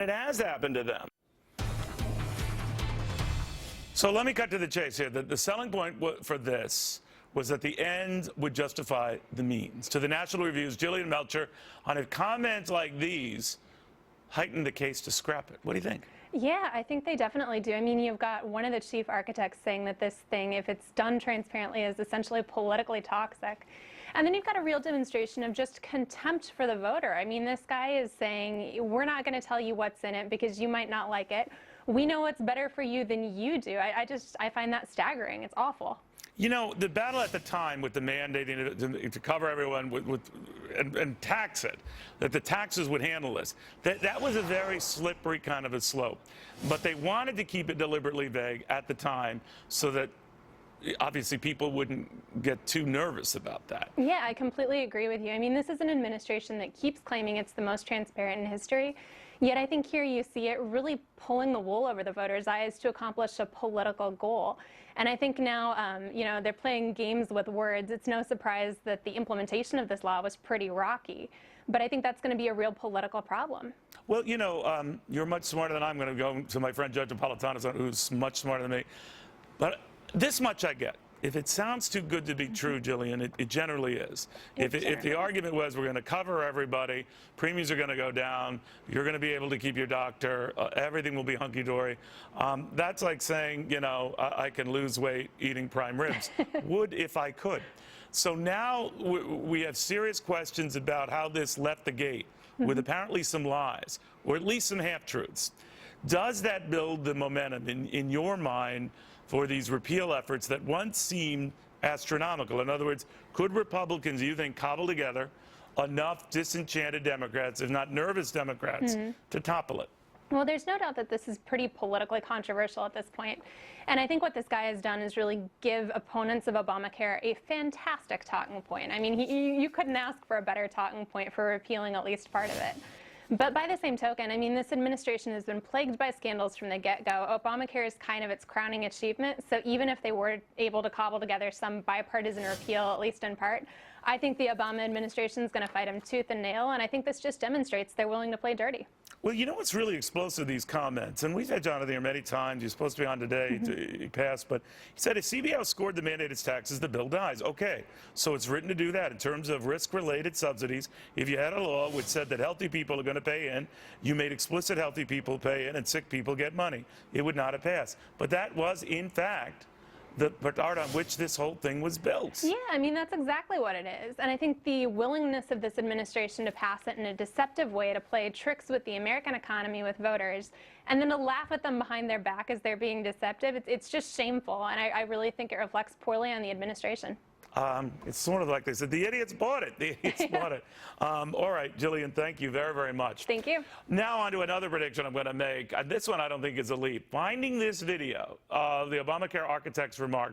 It has happened to them. So let me cut to the chase here. The selling point for this was that the end would justify the means. To the National Review's Jillian Melchior, on a comment like these, heightened the case to scrap it. What do you think? Yeah, I think they definitely do. I mean, you've got one of the chief architects saying that this thing, if it's done transparently, is essentially politically toxic. And then you've got a real demonstration of just contempt for the voter. I mean, this guy is saying, we're not going to tell you what's in it because you might not like it. We know what's better for you than you do. I find that staggering. It's awful. You know, the battle at the time with the mandating to cover everyone and tax it, that the taxes would handle this, that was a very slippery kind of a slope. But they wanted to keep it deliberately vague at the time so that obviously people wouldn't get too nervous about that. Yeah, I completely agree with you. I mean, this is an administration that keeps claiming it's the most transparent in history. Yet I think here you see it really pulling the wool over the voters' eyes to accomplish a political goal. And I think now, you know, they're playing games with words. It's no surprise that the implementation of this law was pretty rocky. But I think that's going to be a real political problem. Well, you know, you're much smarter than I'm going to go to my friend Judge Napolitano, who's much smarter than me. But this much I get. If it sounds too good to be true, Jillian, it generally is. If the argument was we're going to cover everybody, premiums are going to go down, you're going to be able to keep your doctor, everything will be hunky-dory, that's like saying, you know, I can lose weight eating prime ribs. Would if I could. So now we have serious questions about how this left the gate with apparently some lies, or at least some half-truths. Does that build the momentum in your mind for these repeal efforts that once seemed astronomical? In other words, could Republicans, you think, cobble together enough disenchanted Democrats, if not nervous Democrats, to topple it? Well, there's no doubt that this is pretty politically controversial at this point. And I think what this guy has done is really give opponents of Obamacare a fantastic talking point. I mean, you couldn't ask for a better talking point for repealing at least part of it. But by the same token, I mean, this administration has been plagued by scandals from the get-go. Obamacare is kind of its crowning achievement. So even if they were able to cobble together some bipartisan repeal, at least in part, I think the Obama administration is going to fight him tooth and nail. And I think this just demonstrates they're willing to play dirty. Well, you know what's really explosive, these comments, and we've had Jonathan here many times. He's supposed to be on today. He passed, but he said if CBO scored the mandated taxes, the bill dies. Okay, so it's written to do that in terms of risk-related subsidies. If you had a law which said that healthy people are going to pay in, you made explicit healthy people pay in and sick people get money, it would not have passed. But that was, in fact, the part on which this whole thing was built. Yeah, I mean, that's exactly what it is. And I think the willingness of this administration to pass it in a deceptive way, to play tricks with the American economy, with voters, and then to laugh at them behind their back as they're being deceptive, it's just shameful. And I really think it reflects poorly on the administration. It's sort of like they said, the idiots bought it. The idiots bought it. All right, Jillian, thank you very, very much. Thank you. Now on to another prediction I'm going to make. This one I don't think is a leap. Finding this video of the Obamacare architect's remark